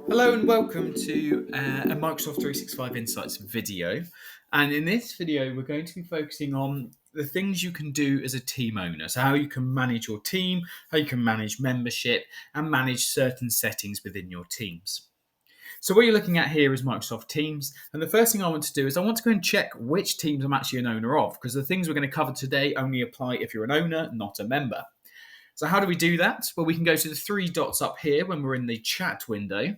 Hello and welcome to a Microsoft 365 Insights video. And in this video, we're going to be focusing on the things you can do as a team owner. So, how you can manage your team, how you can manage membership, and manage certain settings within your teams. So, what you're looking at here is Microsoft Teams. And the first thing I want to do is I want to go and check which teams I'm actually an owner of, because the things we're going to cover today only apply if you're an owner, not a member. So, how do we do that? Well, we can go to the three dots up here when we're in the chat window,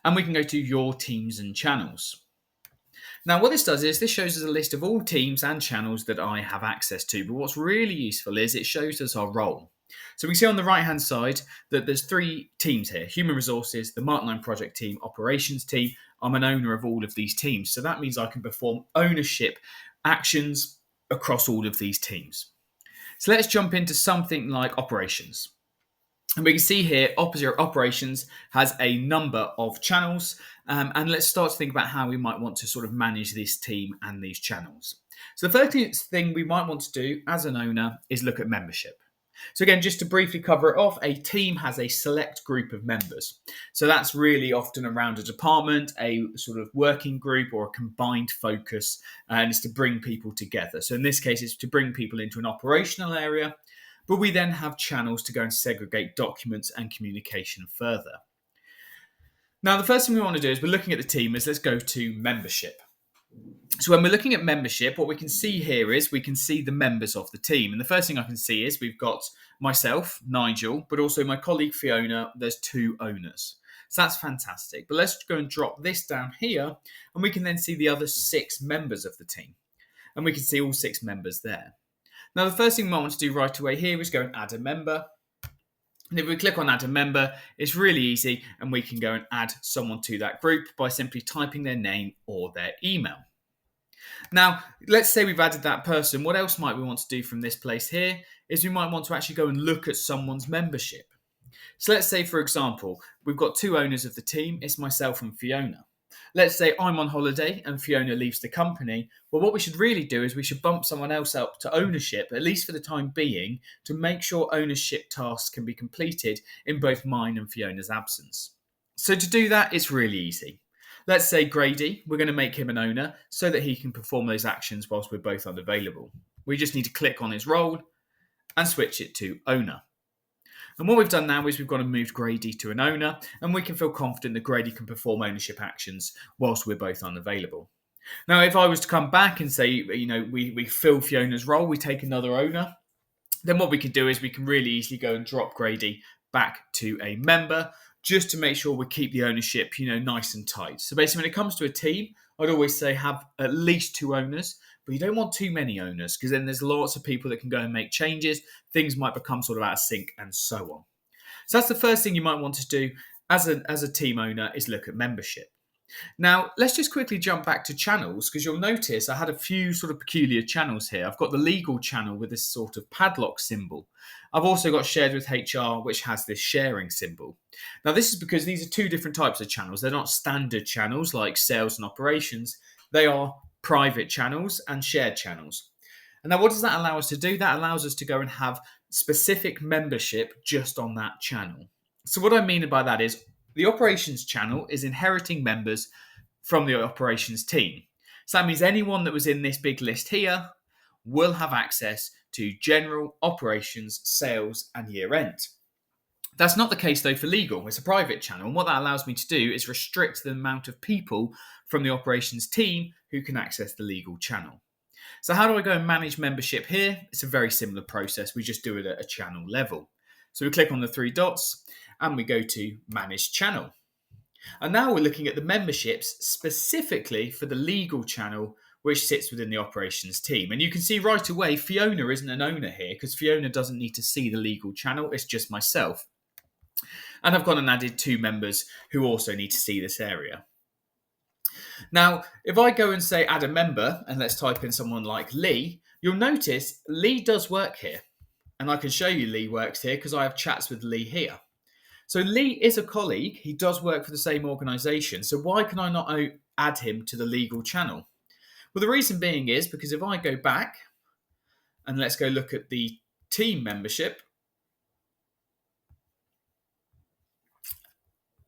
and we can go to your teams and channels. Now, what this does is this shows us a list of all teams and channels that I have access to. But what's really useful is it shows us our role. So we can see on the right hand side that there's three teams here: human resources, the Mark9 project team, operations team. I'm an owner of all of these teams. So that means I can perform ownership actions across all of these teams. So let's jump into something like operations. And we can see here, operations has a number of channels. And let's start to think about how we might want to sort of manage this team and these channels. So the first thing we might want to do as an owner is look at membership. So again, just to briefly cover it off, a team has a select group of members. So that's really often around a department, a sort of working group, or a combined focus, and it's to bring people together. So in this case, it's to bring people into an operational area, but we then have channels to go and segregate documents and communication further. Now, the first thing we want to do is we're looking at the team is let's go to membership. So when we're looking at membership, what we can see here is we can see the members of the team. And the first thing I can see is we've got myself, Nigel, but also my colleague Fiona. There's two owners. So that's fantastic. But let's go and drop this down here, and we can then see the other 6 members of the team. And we can see all 6 members there. Now, the first thing we want to do right away here is go and add a member. And if we click on add a member, it's really easy, and we can go and add someone to that group by simply typing their name or their email. Now, let's say we've added that person. What else might we want to do from this place here is we might want to actually go and look at someone's membership. So let's say, for example, we've got 2 owners of the team. It's myself and Fiona. Let's say I'm on holiday and Fiona leaves the company. Well, what we should really do is we should bump someone else up to ownership, at least for the time being, to make sure ownership tasks can be completed in both mine and Fiona's absence. So to do that, it's really easy. Let's say Grady, we're going to make him an owner so that he can perform those actions whilst we're both unavailable. We just need to click on his role and switch it to owner. And what we've done now is we've got to move Grady to an owner, and we can feel confident that Grady can perform ownership actions whilst we're both unavailable. Now, if I was to come back and say, we fill Fiona's role, we take another owner, then what we can do is we can really easily go and drop Grady back to a member, just to make sure we keep the ownership, nice and tight. So basically, when it comes to a team, I'd always say have at least 2 owners, but you don't want too many owners, because then there's lots of people that can go and make changes. Things might become sort of out of sync and so on. So that's the first thing you might want to do as a team owner, is look at membership. Now, let's just quickly jump back to channels, because you'll notice I had a few sort of peculiar channels here. I've got the legal channel with this sort of padlock symbol. I've also got shared with HR, which has this sharing symbol. Now, this is because these are 2 different types of channels. They're not standard channels like sales and operations. They are private channels and shared channels. And now, what does that allow us to do? That allows us to go and have specific membership just on that channel. So what I mean by that is the operations channel is inheriting members from the operations team. So that means anyone that was in this big list here will have access to general, operations, sales, and year end. That's not the case though for legal. It's a private channel. And what that allows me to do is restrict the amount of people from the operations team who can access the legal channel. So how do I go and manage membership here? It's a very similar process. We just do it at a channel level. So we click on the 3 dots and we go to manage channel. And now we're looking at the memberships specifically for the legal channel, which sits within the operations team. And you can see right away, Fiona isn't an owner here, because Fiona doesn't need to see the legal channel. It's just myself. And I've gone and added 2 members who also need to see this area. Now, if I go and say add a member, and let's type in someone like Lee, you'll notice Lee does work here. And I can show you Lee works here because I have chats with Lee here. So Lee is a colleague. He does work for the same organisation. So why can I not add him to the legal channel? Well, the reason being is because if I go back and let's go look at the team membership,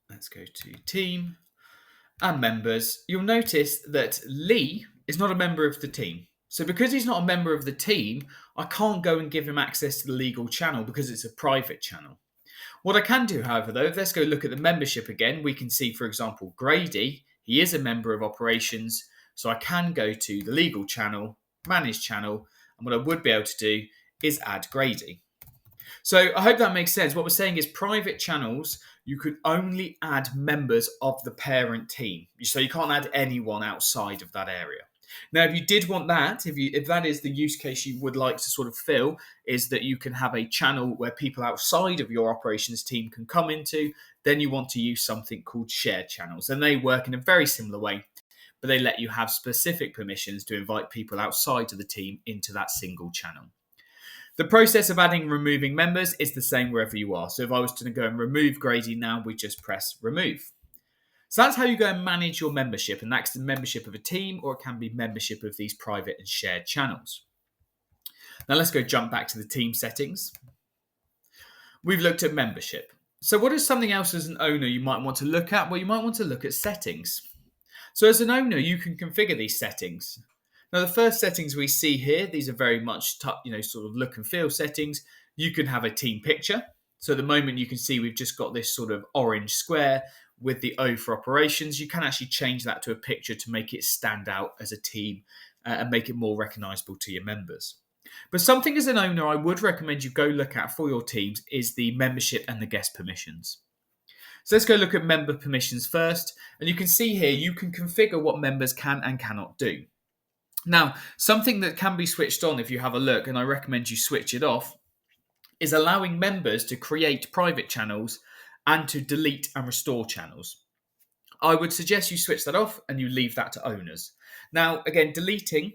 Let's go to team and members. You'll notice that Lee is not a member of the team. So because he's not a member of the team, I can't go and give him access to the legal channel because it's a private channel. What I can do, however, though, let's go look at the membership again. We can see, for example, Grady, he is a member of operations. So I can go to the legal channel, manage channel, and what I would be able to do is add Grady. So I hope that makes sense. What we're saying is private channels, you could only add members of the parent team. So you can't add anyone outside of that area. Now, if you did want that, if that is the use case you would like to sort of fill, is that you can have a channel where people outside of your operations team can come into, then you want to use something called shared channels. And they work in a very similar way, but they let you have specific permissions to invite people outside of the team into that single channel. The process of adding and removing members is the same wherever you are. So if I was to go and remove Grady now, we just press remove. So that's how you go and manage your membership, and that's the membership of a team, or it can be membership of these private and shared channels. Now let's go jump back to the team settings. We've looked at membership. So what is something else as an owner you might want to look at? Well, you might want to look at settings. So as an owner, you can configure these settings. Now, the first settings we see here, these are very much sort of look and feel settings. You can have a team picture. So at the moment, you can see we've just got this sort of orange square with the O for operations. You can actually change that to a picture to make it stand out as a team and make it more recognizable to your members. But something as an owner I would recommend you go look at for your teams is the membership and the guest permissions. So let's go look at member permissions first. And you can see here, you can configure what members can and cannot do. Now, something that can be switched on if you have a look, and I recommend you switch it off, is allowing members to create private channels and to delete and restore channels. I would suggest you switch that off and you leave that to owners. Now, again, deleting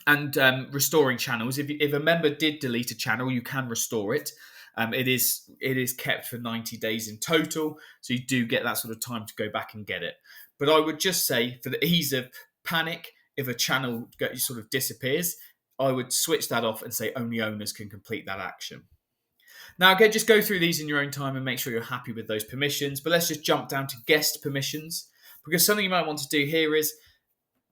and restoring channels. If a member did delete a channel, you can restore it. It is kept for 90 days in total, so you do get that sort of time to go back and get it. But I would just say, for the ease of panic, if a channel sort of disappears, I would switch that off and say only owners can complete that action. Now, again, just go through these in your own time and make sure you're happy with those permissions. But let's just jump down to guest permissions, because something you might want to do here is,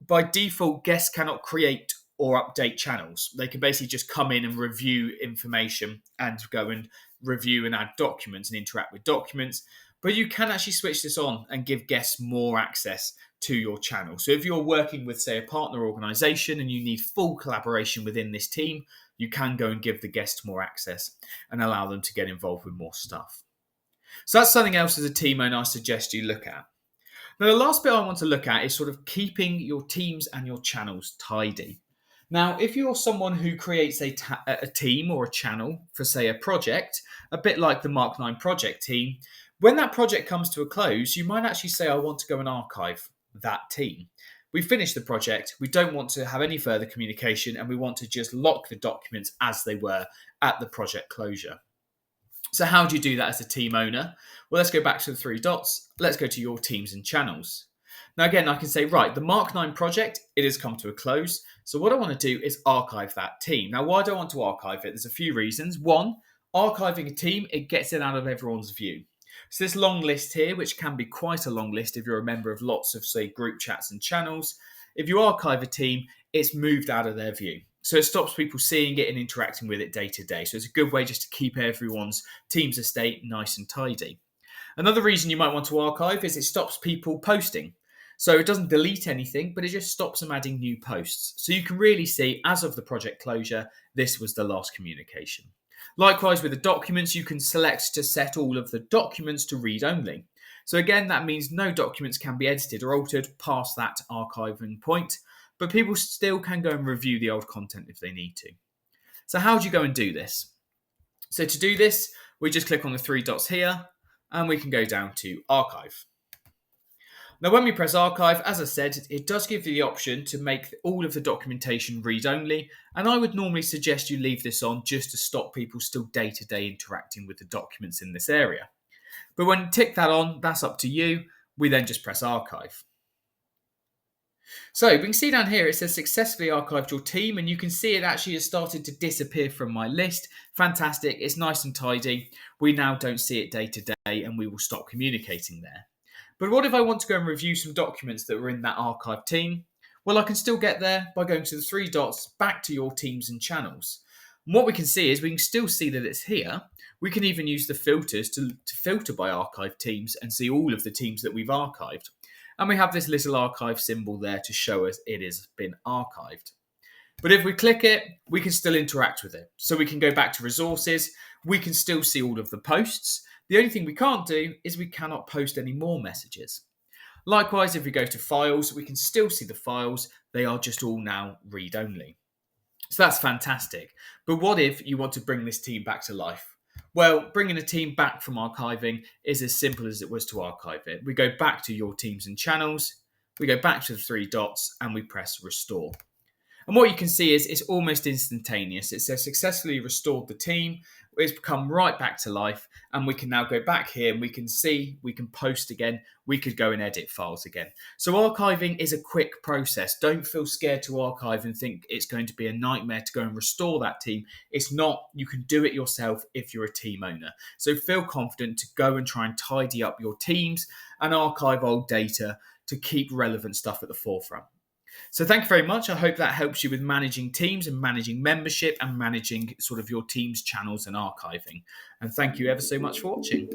by default, guests cannot create or update channels. They can basically just come in and review information and go and review and add documents and interact with documents. But you can actually switch this on and give guests more access to your channel. So if you're working with, say, a partner organization and you need full collaboration within this team, you can go and give the guests more access and allow them to get involved with more stuff. So that's something else as a team owner I suggest you look at. Now, the last bit I want to look at is sort of keeping your teams and your channels tidy. Now, if you're someone who creates a team or a channel for, say, a project, a bit like the Mark 9 project team, when that project comes to a close, you might actually say, I want to go and archive that team. We finished the project, we don't want to have any further communication, and we want to just lock the documents as they were at the project closure. So how do you do that as a team owner? Well, let's go back to the three dots. Let's go to your teams and channels. Now, again, I can say, right, the Mark 9 project, it has come to a close. So what I want to do is archive that team. Now, why do I want to archive it? There's a few reasons. One, archiving a team, it gets it out of everyone's view. So this long list here, which can be quite a long list if you're a member of lots of, say, group chats and channels, if you archive a team, it's moved out of their view. So it stops people seeing it and interacting with it day to day. So it's a good way just to keep everyone's team's estate nice and tidy. Another reason you might want to archive is it stops people posting. So it doesn't delete anything, but it just stops them adding new posts. So you can really see, as of the project closure, this was the last communication. Likewise, with the documents, you can select to set all of the documents to read only. So again, that means no documents can be edited or altered past that archiving point, but people still can go and review the old content if they need to. So how do you go and do this? So to do this, we just click on the three dots here, and we can go down to archive. Now, when we press archive, as I said, it does give you the option to make all of the documentation read-only, and I would normally suggest you leave this on just to stop people still day-to-day interacting with the documents in this area. But when you tick that on, that's up to you. We then just press archive. So we can see down here it says successfully archived your team, and you can see it actually has started to disappear from my list. Fantastic, it's nice and tidy. We now don't see it day to day, and we will stop communicating there. But what if I want to go and review some documents that were in that archive team? Well, I can still get there by going to the three dots back to your teams and channels. And what we can see is we can still see that it's here. We can even use the filters to filter by archive teams and see all of the teams that we've archived. And we have this little archive symbol there to show us it has been archived. But if we click it, we can still interact with it. So we can go back to resources, we can still see all of the posts. The only thing we can't do is we cannot post any more messages. Likewise, if we go to files, we can still see the files. They are just all now read only. So that's fantastic. But what if you want to bring this team back to life? Well, bringing a team back from archiving is as simple as it was to archive it. We go back to your teams and channels, we go back to the three dots, and we press restore. And what you can see is it's almost instantaneous. It says successfully restored the team. It's come right back to life. And we can now go back here and we can see, we can post again. We could go and edit files again. So archiving is a quick process. Don't feel scared to archive and think it's going to be a nightmare to go and restore that team. It's not. You can do it yourself if you're a team owner. So feel confident to go and try and tidy up your teams and archive old data to keep relevant stuff at the forefront. So thank you very much. I hope that helps you with managing teams and managing membership and managing sort of your team's channels and archiving. And thank you ever so much for watching.